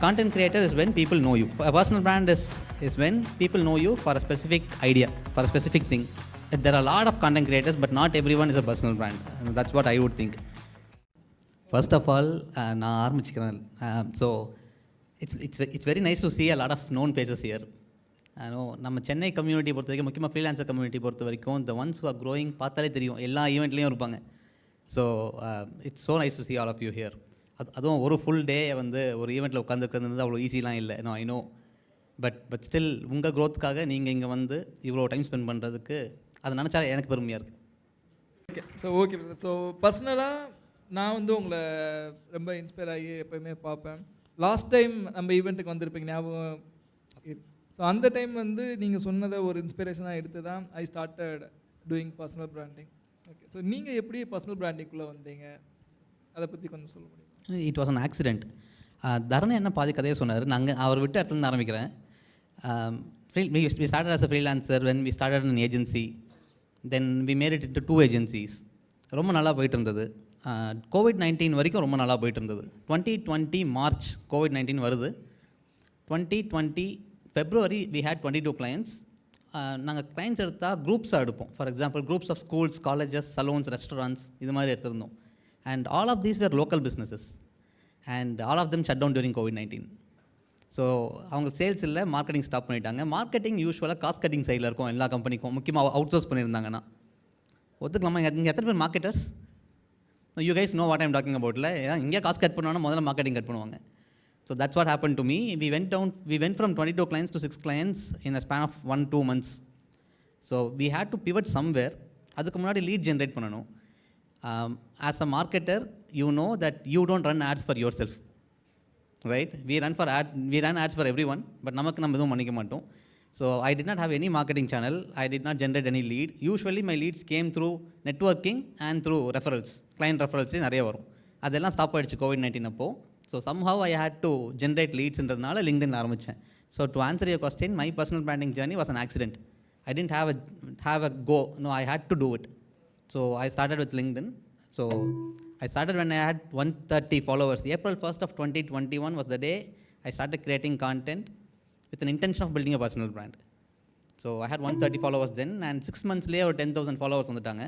Content creator is when people know you. A personal brand is when people know you for a specific idea, for a specific thing. There are a lot of content creators, but not everyone is a personal brand. That's what I would think. First of all, நான் ஆரம்பிச்சுக்கிறேன். So it's very nice to see a lot of known faces here. நம்ம Chennai community பொறுத்த வரைக்கும், முக்கியமாக freelancer community பொறுத்த வரைக்கும், the ones who are growing பார்த்தாலே தெரியும், எல்லா ஈவெண்ட்லேயும் இருப்பாங்க. So it's so nice to see all of you here. அதுவும் ஒரு ஃபுல் டே வந்து ஒரு ஈவெண்ட்டில் உட்காந்துருக்கிறது அவ்வளோ ஈஸிலாம் இல்லை. ஐ நோ பட் ஸ்டில் உங்கள் க்ரோத்துக்காக நீங்கள் இங்கே வந்து இவ்வளோ டைம் ஸ்பெண்ட் பண்ணுறதுக்கு அது நினச்சாலே எனக்கு பெருமையாக இருக்குது. ஓகே ஸோ பர்சனலாக நான் வந்து உங்களை ரொம்ப இன்ஸ்பயர் ஆகி எப்போயுமே பார்ப்பேன். லாஸ்ட் டைம் நம்ம ஈவெண்ட்டுக்கு வந்திருப்பீங்க ஞாபகம். ஸோ அந்த டைம் வந்து நீங்கள் சொன்னதை ஒரு இன்ஸ்பிரேஷனாக எடுத்து தான் I started doing personal branding. Okay, so நீங்கள் எப்படி பர்சனல் பிராண்டிங்குள்ளே வந்தீங்க, அதை பற்றி கொஞ்சம் சொல்ல முடியும்? It was an accident. Dharanan என்ன பாதி கதையை சொன்னார். நாங்கள் அவர் விட்டு இடத்துலேருந்து ஆரம்பிக்கிறேன். We started as a freelancer when we started an agency. Then we made it into 2 agencies. ரொம்ப நல்லா போயிட்டு இருந்தது. COVID-19 வரைக்கும் ரொம்ப நல்லா போயிட்டு இருந்தது. 2020 மார்ச் COVID-19 வருது. 2020 February we had 22 clients. நாங்கள் கிளைண்ட்ஸ் எடுத்தால் குரூப்ஸாக எடுப்போம். For example groups of schools, colleges, salons, restaurants இது மாதிரி எடுத்திருந்தோம். And all of these were local businesses and all of them shut down during COVID-19. So அவங்க sales இல்லை, மார்க்கெட்டிங் ஸ்டாப் பண்ணிட்டாங்க. மார்க்கெட்டிங் யூஸ்வலாக காஸ்ட் கட்டிங் சைடில் இருக்கும் எல்லா கம்பெனிக்கும், முக்கியமாக அவுட் சோர்ஸ் பண்ணியிருந்தாங்கன்னா. ஒத்துக்கலாமா? இங்கே எத்தனை பேர் marketers? You guys know what I'm talking அபவுட்டில். ஏன்னா இங்கே காஸ்ட் கட் பண்ணுவாங்கன்னா முதல்ல மார்க்கெட்டிங் கட் பண்ணுவாங்க. So that's what happen to me. We went from 22 clients to 6 clients in a span of 1-2 months. So we had to pivot somewhere. அதுக்கு முன்னாடி lead generate பண்ணணும். As a marketer, you know that you don't run ads for yourself, right? We run ads for everyone, but namakku நம்ம எதுவும் பண்ணிக்க மாட்டோம். So I did not have any marketing channel. I did not generate any lead. Usually my leads came through networking and through referrals. Client referrals நிறைய வரும். அதெல்லாம் stop ஆகிடுச்சு COVID-19 அப்போ. So somehow I had to generate leadsன்றதுனால LinkedIn ஆரம்பித்தேன். So to answer your question, my personal branding journey was an accident. I didn't have a go. No, I had to do it. So I started with LinkedIn. So I started when I had 130 followers. April 1st of 2021 was the day I started creating content with an intention of building a personal brand. So I had 130 followers then, and 6 months later 10,000 followers வந்துட்டாங்க.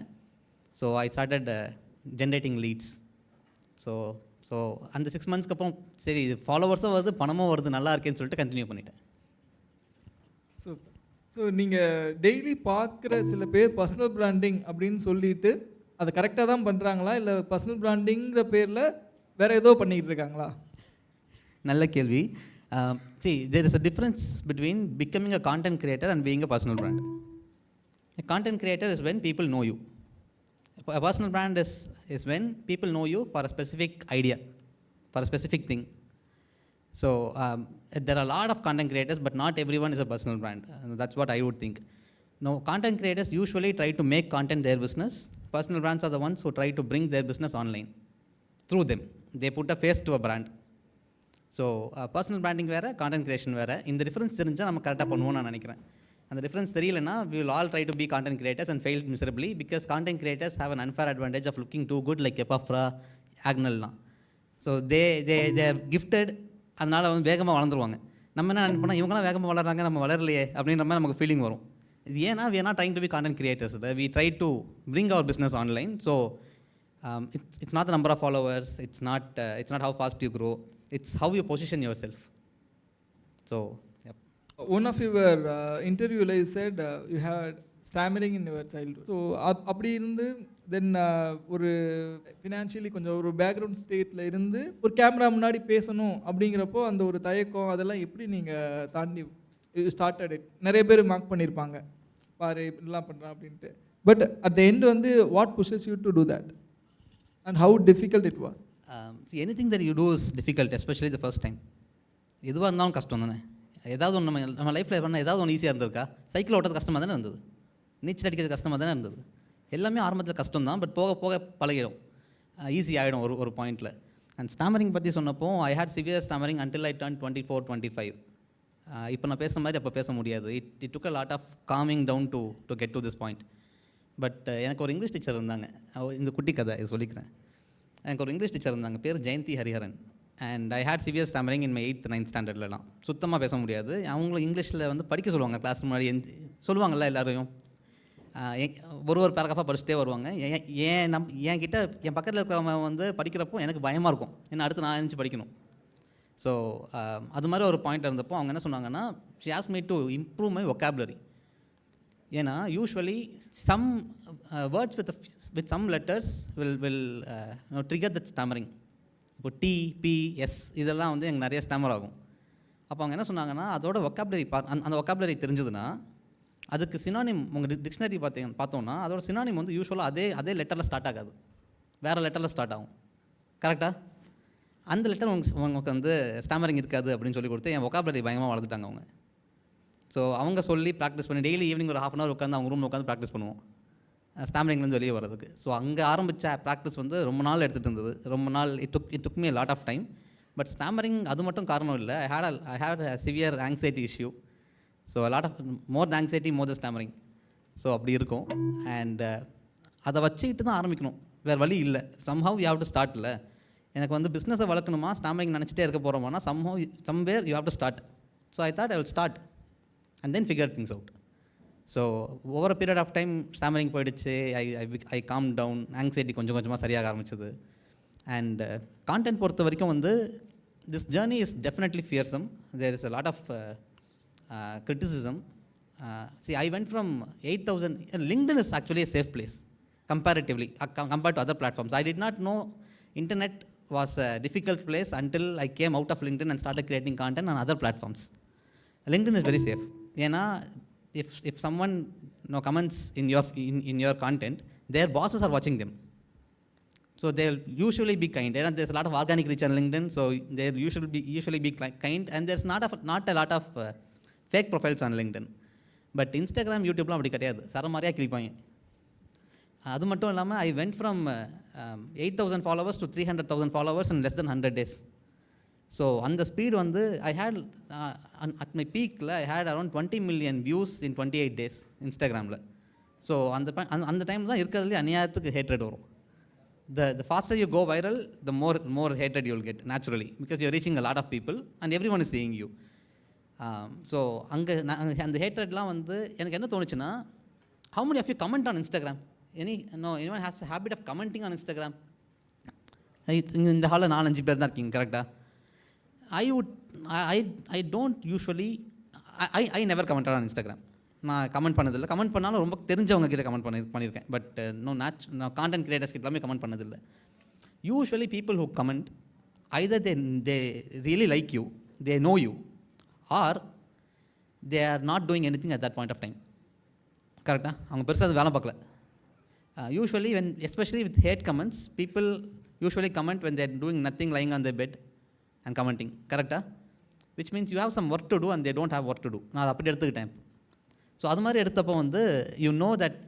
So I started generating leads. So அந்த 6 monthsக்கு அப்புறம் சரி ஃபாலோவர்ஸும் வருது, பணமும் வருது, நல்லா இருக்கேன்னு சொல்லிட்டு கண்டினியூ பண்ணிட்டேன். சூப்பர். ஸோ நீங்கள் டெய்லி பார்க்குற சில பேர் பர்சனல் பிராண்டிங் அப்படின்னு சொல்லிட்டு அதை கரெக்டாக தான் பண்ணுறாங்களா, இல்லை பர்சனல் பிராண்டிங்கிற பேரில் வேறு ஏதோ பண்ணிக்கிட்டு இருக்காங்களா? நல்ல கேள்வி. See, there is a difference between becoming a content creator and being a personal brand. A content creator is when people know you. A personal brand is when people know you for a specific idea, for a specific thing. So there are a lot of content creators, but not everyone is a personal brand. That's what I would think. No, content creators usually try to make content their business. Personal brands are the ones who try to bring their business online through them. They put a face to a brand. So personal branding வேறு, content creation வேறு. இந்த difference தெரிஞ்சால் நம்ம கரெக்டாக பண்ணுவோம்னு நான் நினைக்கிறேன். அந்த டிஃப்ரென்ஸ் தெரியலனா we will all try to be content creators and fail miserably because content creators have an unfair advantage of looking too good like Epafra, Agnalna. So they are gifted. அதனால் வந்து வேகமாக வளர்ந்துருவாங்க. நம்ம என்ன நினைப்போம்னா இவங்களாம் வேகமாக வளர்றாங்க, நம்ம வளரலையே அப்படின்ற மாதிரி நமக்கு ஃபீலிங் வரும். இது ஏன்னா we are not trying to be content creators. We try to bring our business online. So it's not the number of followers, it's not how fast you grow, it's how you position yourself. So yep. One of your interview you said you had stammering in your childhood. So அப்படி இருந்து தென் ஒரு financially கொஞ்சம் ஒரு background ஸ்டேட்டில் இருந்து ஒரு camera முன்னாடி பேசணும் அப்படிங்கிறப்போ அந்த ஒரு தயக்கம் அதெல்லாம் எப்படி நீங்கள் தாண்டி ஸ்டார்டட் இட்? நிறைய பேர் மார்க் பண்ணியிருப்பாங்க, பாரு இப்படிலாம் பண்ணுறான் அப்படின்ட்டு. பட் அட் த எண்ட் வந்து what pushes you to do that and how difficult it was? Anything that you do is difficult, especially the first time. எதுவாக இருந்தாலும் கஷ்டம் தானே. ஏதாவது ஒன்று நம்ம லைஃப்பில் பண்ணால் ஏதாவது ஒன்று ஈஸியாக இருந்திருக்கா? சைக்கிள் ஓட்டுறது கஷ்டமாக தானே இருந்தது, நீச்சல் அடிக்கிறது கஷ்டமாக தானே இருந்தது. எல்லாமே ஆரம்பத்தில் கஷ்டம் தான், பட் போக போக பழகிடும், ஈஸி ஆகிடும் ஒரு பாயிண்டில். அண்ட் ஸ்டாமரிங் பற்றி சொன்னப்போ I had severe stammering until I turn 24-25. இப்போ நான் பேசுகிற மாதிரி அப்போ பேச முடியாது. It took a lot of coming down to get to this point. But எனக்கு ஒரு இங்கிலீஷ் டீச்சர் இருந்தாங்க. இந்த குட்டி கதை இது சொல்லிக்கிறேன். எனக்கு ஒரு இங்கிலீஷ் டீச்சர் இருந்தாங்க, பேர் Jayanthi Hariharan. And I had severe stammering in my 8th 9th ஸ்டாண்டர்ட்லலாம். சுத்தமாக பேச முடியாது. அவங்களும் இங்கிலீஷில் வந்து படிக்க சொல்லுவாங்க கிளாஸ் முன்னாடி சொல்லுவாங்கள்ல எல்லாரையும். ஒரு பேராகிராஃபாக படிச்சுட்டே வருவாங்க. என் கிட்ட என் பக்கத்தில் இருக்கிறவங்க வந்து படிக்கிறப்போ எனக்கு பயமாக இருக்கும், ஏன்னா அடுத்து நான் எழுந்துச்சு படிக்கணும். ஸோ அது மாதிரி ஒரு பாயிண்ட் இருந்தப்போ அவங்க என்ன சொன்னாங்கன்னா, she asked me to improve my vocabulary. ஏன்னா usually some words with some letters will trigger that stammering. இப்போ டி, பி, எஸ் இதெல்லாம் வந்து எனக்கு நிறைய ஸ்டாமர் ஆகும். அப்போ அவங்க என்ன சொன்னாங்கன்னா, அதோட vocabulary அந்த vocabulary தெரிஞ்சதுன்னா அதுக்கு சினானிம் உங்கள் டிக்ஷனரி பார்த்தோன்னா அதோட சினானிம் வந்து யூஸ்வலாக அதே லெட்டரில் ஸ்டார்ட் ஆகாது, வேறு லெட்டரில் ஸ்டார்ட் ஆகும். கரெக்டாக அந்த லெட்டர் உங்களுக்கு வந்து ஸ்டாமரிங் இருக்காது அப்படின்னு சொல்லி கொடுத்து என் vocabulary பயங்கரமாக வளர்த்துட்டாங்க அவங்க. ஸோ அவங்க சொல்லி ப்ராக்டிஸ் பண்ணி டெய்லி ஈவினிங் ஒரு 1/2 hour உட்காந்து அவங்க ரூமில் உட்காந்து ப்ராக்டிஸ் பண்ணுவோம் ஸ்டாமரிங்லேருந்து வெளியே வர்றதுக்கு. ஸோ அங்கே ஆரம்பித்த ப்ராக்டிஸ் வந்து ரொம்ப நாள் எடுத்துகிட்டு இருந்தது. ரொம்ப நாள் it took me lot of time. But stammering அது மட்டும் காரணம் இல்லை. I had a severe anxiety issue. So lot of more the anxiety more the stammering. So அப்படி இருக்கும். அண்ட் அதை வச்சுக்கிட்டு தான் ஆரம்பிக்கணும், வேறு வழி இல்லை. Somehow you have to start. இல்லை எனக்கு வந்து பிஸ்னஸை வளர்க்கணுமா, ஸ்டாமரிங் நினச்சிட்டே இருக்க போகிறோமானா somewhere you have to start. So I thought I will start and then figure things out. So over a period of time stammering போயிடுச்சு. ஐ காம் டவுன், ஆங்ஸைட்டி கொஞ்சம் கொஞ்சமாக சரியாக ஆரம்பிச்சது. அண்ட் கான்டென்ட் பொறுத்த வரைக்கும் வந்து this journey is definitely fearsome. There is a lot of criticism. See, I went from 8,000. LinkedIn is actually a safe place comparatively compared to other platforms. I did not know internet was a difficult place until I came out of LinkedIn and started creating content on other platforms. LinkedIn is very safe. ஏன்னா if someone comments in your content, their bosses are watching them, so they'll usually be kind. And there's a lot of organic reach on LinkedIn, so they'll usually be kind, and there's not a lot of fake profiles on LinkedIn. But Instagram, யூடியூப்லாம் அப்படி கிடையாது, சரமாரியாக கிளிப்பாங்க. அது மட்டும் இல்லாமல் I went from 8,000 followers to 300,000 followers in less than 100 days. So அந்த speed வந்து ஐ ஹேட் அட் மை பீக்கில் I had around 20 million views in 28 days இன்ஸ்டாகிராமில். ஸோ அந்த டைம் தான் இருக்கிறதுலே அநியாயத்துக்கு ஹேட்ரட் வரும். The faster you go viral, the more hatred you will get naturally, because you're reaching a lot of people and everyone is seeing you. So அங்கே அந்த ஹேட்ரட்லாம் வந்து எனக்கு என்ன தோணுச்சுன்னா, how many of you comment on Instagram? Anyone has a habit of commenting on Instagram? இந்த ஹாலில் 4-5 பேர் தான் இருக்கீங்க, கரெக்டாக? I don't usually, I never commented on Instagram. நான் கமெண்ட் பண்ணதில்லை. கமெண்ட் பண்ணாலும் ரொம்ப தெரிஞ்சவங்க கிட்ட கமெண்ட் பண்ணியிருக்கேன். பட் நான் கான்டென்ட் கிரியேட்டர்ஸ் கிட்ட எல்லாமே கமெண்ட் பண்ணதில்லை. Usually people who comment either they really like you, they know you, or they are not doing anything at that point of time. கரெக்டாக அவங்க பெருசாக அது வேலை பார்க்கல. Usually especially with hate comments, people usually comment when they are doing nothing, lying on their bed and commenting. கரெக்டாக? which means you have some work to do and they don't have work to do. நான் அதை அப்படி எடுத்துக்கிட்டேன். So அது மாதிரி எடுத்தப்போ வந்து you know that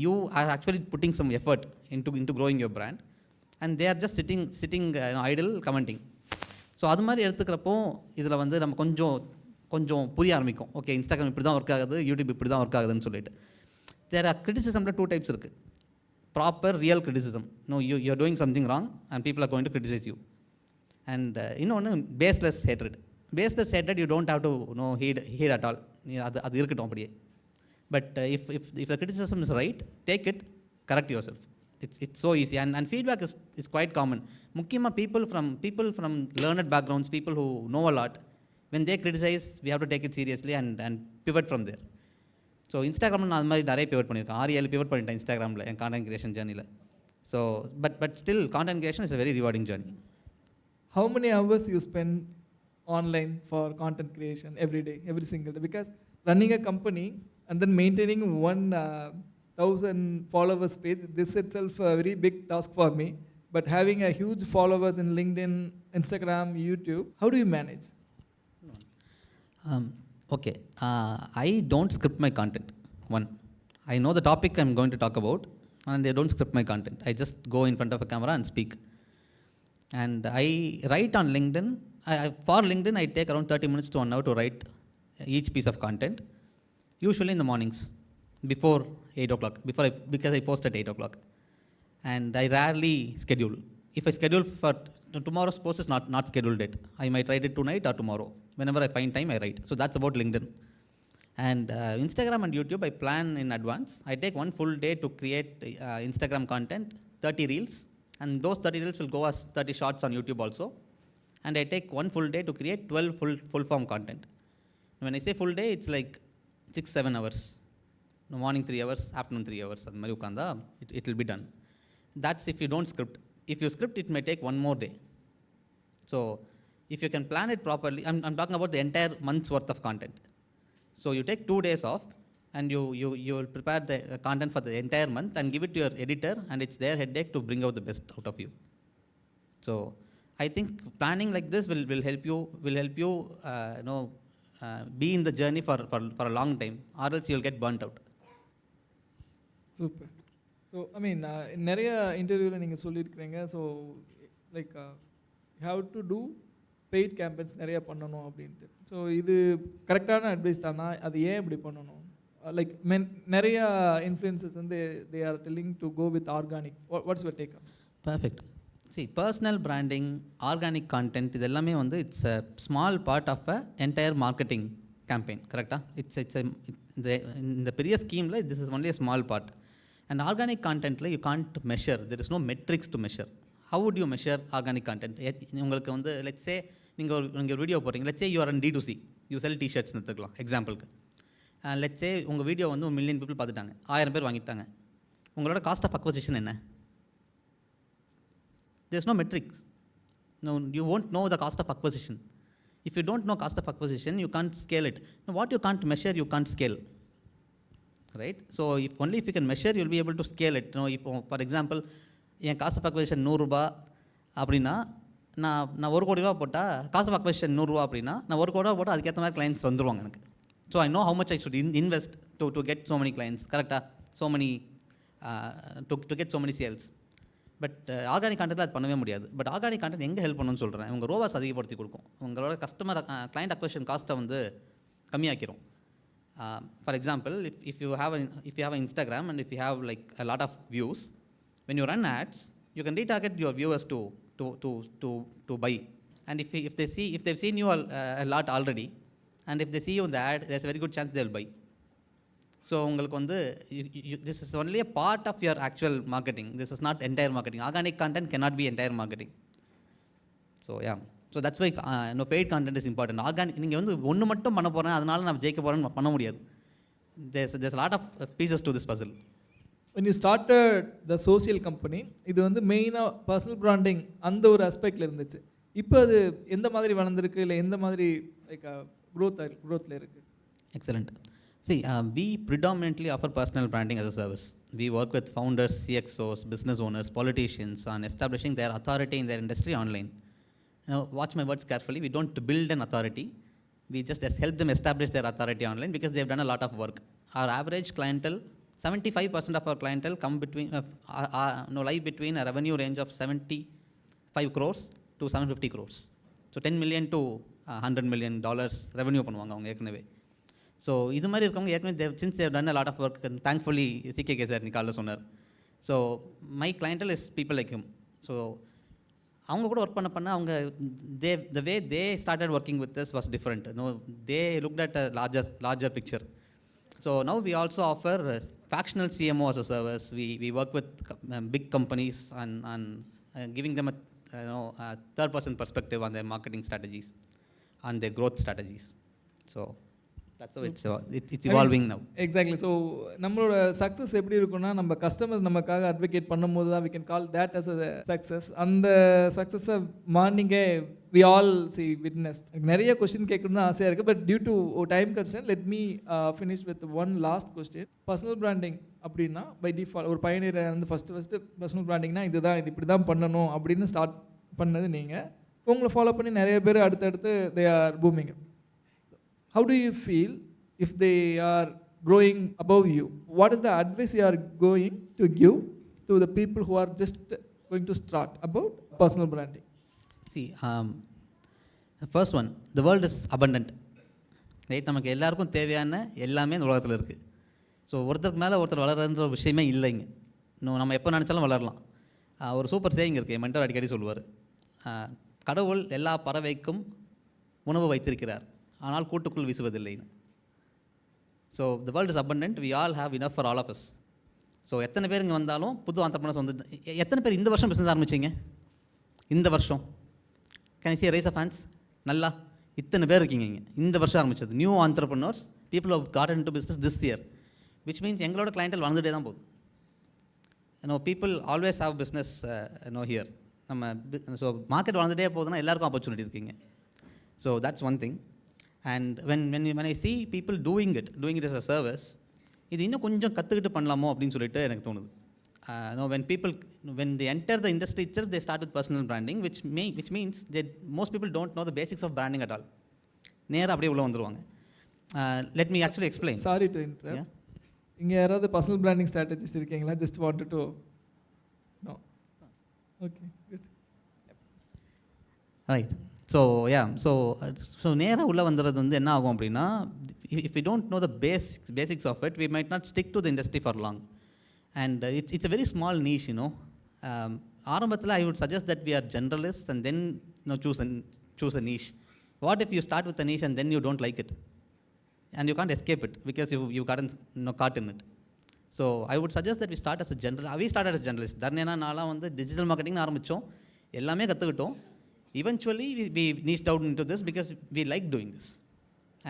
you are actually putting some effort into growing your brand, and they are just sitting idle commenting. So அது மாதிரி எடுத்துக்கிறப்போ இதில் வந்து நம்ம கொஞ்சம் புரிய ஆரம்பிக்கும். ஓகே, இன்ஸ்டாகிராம் இப்படி தான் ஒர்க் ஆகுது, யூடியூப் இப்படி தான் ஒர்க் ஆகுதுன்னு சொல்லிட்டு. தேர் ஆர் கிரிட்டிசிசமில் 2 types இருக்குது. Proper real criticism, you're doing something wrong and people are going to criticize you. And இன்னொன்று baseless hatred. Baseless hatred you don't have to heed at all. அது இருக்கட்டும் அப்படியே. But if the criticism is right, take it, correct yourself. It's so easy, and feedback is quite common. முக்கியமாக people from learned backgrounds, people who know a lot, when they criticize, we have to take it seriously and pivot from there. So இன்ஸ்டாகிராமில் நான் அது மாதிரி நிறைய pivot பண்ணியிருக்கேன். 6-7 pivot பண்ணிட்டேன் இன்ஸ்டாகிராமில் என் கான்டென்ட் கிரியேஷன் ஜேர்னியில். So but still content creation is a very rewarding journey. How many hours you spend online for content creation every day, every single day? Because running a company and then maintaining 1,000 followers page, this itself a very big task for me. But having a huge followers in LinkedIn, Instagram, YouTube, how do you manage? Okay, I don't script my content. One, I know the topic I'm going to talk about, and I don't script my content. I just go in front of a camera and speak. And I write on LinkedIn. For LinkedIn, I take around 30 minutes to 1 hour to write each piece of content, usually in the mornings before 8 o'clock, because I post at 8 o'clock. And I rarely schedule. If I schedule for tomorrow's post is not scheduled yet. I might write it tonight or tomorrow. Whenever I find time, I write. So that's about LinkedIn. And Instagram and YouTube, I plan in advance. I take one full day to create Instagram content, 30 reels, and those 30 reels will go as 30 shorts on YouTube also. And I take one full day to create 12 full form content. When I say full day, it's like 6-7 hours. Morning 3 hours, afternoon 3 hours. It will be done. That's if you don't script. If you script, it may take one more day. So if you can plan it properly, I'm talking about the entire month's worth of content. So you take 2 days off and you will prepare the content for the entire month and give it to your editor, and it's their headache to bring out the best out of you. So I think planning like this will help you be in the journey for a long time, or else you'll get burnt out. Super. So I mean நிறைய இன்டர்வியூவில் நீங்கள் சொல்லியிருக்கிறீங்க. So like you have to do paid campaigns நிறைய பண்ணணும் அப்படின்ட்டு. So இது கரெக்டான advice தானா? அது ஏன் இப்படி பண்ணணும்? லைக் நிறைய இன்ஃப்ளூயன்சஸ் வந்து they are telling to go with organic. What's your take? Perfect. Personal branding, organic content, இது எல்லாமே வந்து it's a small part of a entire marketing campaign. கரெக்டாக? இந்த பெரிய ஸ்கீமில் this is only a small part. And organic content, you can't measure. There is no metrics to measure. How would you measure organic content? உங்களுக்கு வந்து let's say நீங்கள் video போடுறீங்க. let's say you are on D2C, you sell t-shirts எடுத்துக்கலாம் எக்ஸாம்பிளுக்கு. let's say உங்கள் video வந்து 1 million people பார்த்துட்டாங்க, 1000 பேர் வாங்கிட்டாங்க. உங்களோட காஸ்ட் ஆஃப் அக்வசிஷன் என்ன? there is no metrics. No, you won't know the cost of acquisition. If you don't know cost of acquisition, you can't scale it. Now, what you can't measure, you can't scale. Right? So if you can measure, you'll be able to scale it. For example, என் cost of acquisition 100 ரூபா அப்படின்னா நான் 1 கோடி ரூபா போட்டால் cost of acquisition 100 ரூபா அப்படின்னா நான் 1 கோடி ரூபா போட்டால் அதுக்கேற்ற மாதிரி கிளைண்ட்ஸ் வந்துருவாங்க எனக்கு. So I know how much I should invest to get so many clients. கரெக்டாக? So many to get so many sales. But organic கான்டென்ட்டில் அது பண்ணவே முடியாது. பட் ஆர்கானிக் கான்டென்ட் எங்கே ஹெல்ப் பண்ணணும்னு சொல்கிறேன். உங்கள் ரோவாஸ் அதிகப்படுத்தி கொடுக்கும். உங்களோட கிளைண்ட் அக்வசிஷன் காஸ்ட்டை வந்து கம்மியாக்கிரும். For example, if you have an Instagram and if you have like a lot of views, when you run ads, you can retarget your viewers to buy. And if they've seen you a lot already, and if they see you in the ad, there's a very good chance they'll buy. So உங்களுக்கு வந்து this is only a part of your actual marketing. This is not entire marketing. Organic content cannot be entire marketing. So yeah. So that's why paid content is important. Organic நீங்கள் வந்து ஒன்று மட்டும் பண்ண போகிறேன், அதனால நான் ஜெயிக்க போகிறேன்னு பண்ண முடியாது. There's lot of pieces to this puzzle. when you started the social company, இது வந்து மெயினாக பர்சனல் பிராண்டிங் அந்த ஒரு ஆஸ்பெக்டில் இருந்துச்சு. இப்போ அது எந்த மாதிரி வளர்ந்துருக்கு, இல்லை எந்த மாதிரி லைக் க்ரோத்தில் இருக்குது? Excellent. we predominantly offer personal branding as a service. We work with founders, CXOs, business owners, politicians on establishing their authority in their industry online. Now, watch my words carefully. We don't build an authority. We just help them establish their authority online because they've done a lot of work. Our average clientele, 75% of our clientele lie between a revenue range of 75 crores to 750 crores. So 10 million to $100 million revenue பண்ணுவாங்க அவங்க ஏற்கனவே. So இது மாதிரி இருக்கவங்க ஏற்கனவே since they've done a lot of work, and thankfully CKK sir நிக்காலில் சொன்னார். So my clientele is people like him. So அவங்க கூட ஒர்க் பண்ண அவங்க the way they started working with us was different. They looked at a larger picture. So now we also offer fractional CMO as a service. We work with big companies and giving them a third person perspective on their marketing strategies and their growth strategies. So that's how it's evolving now. Exactly. So நம்மளோட success எப்படி இருக்குன்னா, நம்ம customers நமக்காக advocate பண்ணும்போது தான் we can call that as a success. அந்த சக்ஸஸை மார்னிங்கே we all see witnessed. நிறைய கொஸ்டின் கேட்கணும்னு தான் ஆசையாக இருக்குது. But due to time constraint let me finish with one last question. Personal branding அப்படின்னா பை டிஃபால்ட் ஒரு பயணியர் வந்து ஃபஸ்ட்டு பர்சனல் பிராண்டிங்னா இது இப்படி தான் பண்ணணும் அப்படின்னு ஸ்டார்ட் பண்ணது நீங்கள். உங்களை ஃபாலோ பண்ணி நிறைய பேர் அடுத்தடுத்து they are booming. How do you feel if they are growing above you? What is the advice you are going to give to the people who are just going to start about personal branding? See, the first one, the world is abundant. Right? நமக்கு எல்லாருக்கும் தேவையான எல்லாமே இந்த உலகத்தில் இருக்குது. So ஒருத்தருக்கு மேலே ஒருத்தர் வளர்கிற விஷயமே இல்லைங்க. நம்ம எப்போ நினச்சாலும் வளரலாம். ஒரு சூப்பர் சேயிங் இருக்குது, என் மென்டர் அடிக்கடி சொல்லுவார். கடவுள் எல்லா பறவைக்கும் உணவு வைத்திருக்கிறார், ஆனால் கூட்டுக்குள் வீசுவதில்லைன்னு. So the world is abundant, we all have enough for all of us. So எத்தனை பேர் இங்கே வந்தாலும் புது entrepreneurs வந்து எத்தனை பேர் இந்த வருஷம் பிஸ்னஸ் ஆரம்பிச்சிங்க? இந்த வருஷம் can see raise of hands? நல்லா இத்தனை பேர் இருக்கீங்க இங்கே இந்த வருஷம் ஆரம்பிச்சது new entrepreneurs, people who have gotten into business this year, which means எங்களோட கிளைண்டல் வளர்ந்துட்டே தான் போகுது. people always have business here. நம்ம ஸோ மார்க்கெட் வளர்ந்துட்டே போகுதுன்னா எல்லாருக்கும் ஆப்பர்ச்சுனிட்டி இருக்குங்க. So that's one thing. And when I see people doing it as a service, இது இன்னும் கொஞ்சம் கற்றுக்கிட்டு பண்ணலாமோ அப்படின்னு சொல்லிட்டு எனக்கு தோணுது. When they enter the industry itself, they start with personal branding, which means that most people don't know the basics of branding at all. நேராக அப்படியே உள்ளே வந்துருவாங்க. Let me actually explain. Sorry to interrupt. இங்கே யாராவது personal branding strategist இருக்கீங்களா? Just want to know. Okay, good, right. So நேராக உள்ளே வந்துடுறது வந்து என்ன ஆகும் அப்படின்னா, if we don't know the basics of it, we might not stick to the industry for long. And it's a very small niche, ஆரம்பத்தில் I would suggest that we are generalists and then choose a niche. What if you start with a niche and then you don't like it and you can't escape it because you gotten caught in it? So I would suggest that we started as a generalist. தர்ணேனா நான்லாம் வந்து digital மார்க்கெட்டிங்னு ஆரம்பித்தோம், எல்லாமே கற்றுக்கிட்டோம். Eventually we niched out into this because we like doing this,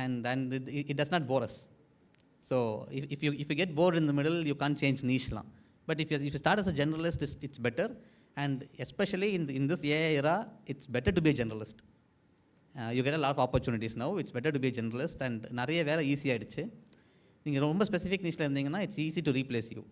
and it does not bore us. So if you get bored in the middle, you can't change niche la. But if you start as a generalist, it's better, and especially in this AI era, it's better to be a generalist. You get a lot of opportunities now. It's better to be a generalist, and நிறைய வேலை easy ஆகிடுச்சு. நீங்கள் ரொம்ப specific நிஷ்ல இருந்தீங்கன்னா it's easy to replace you.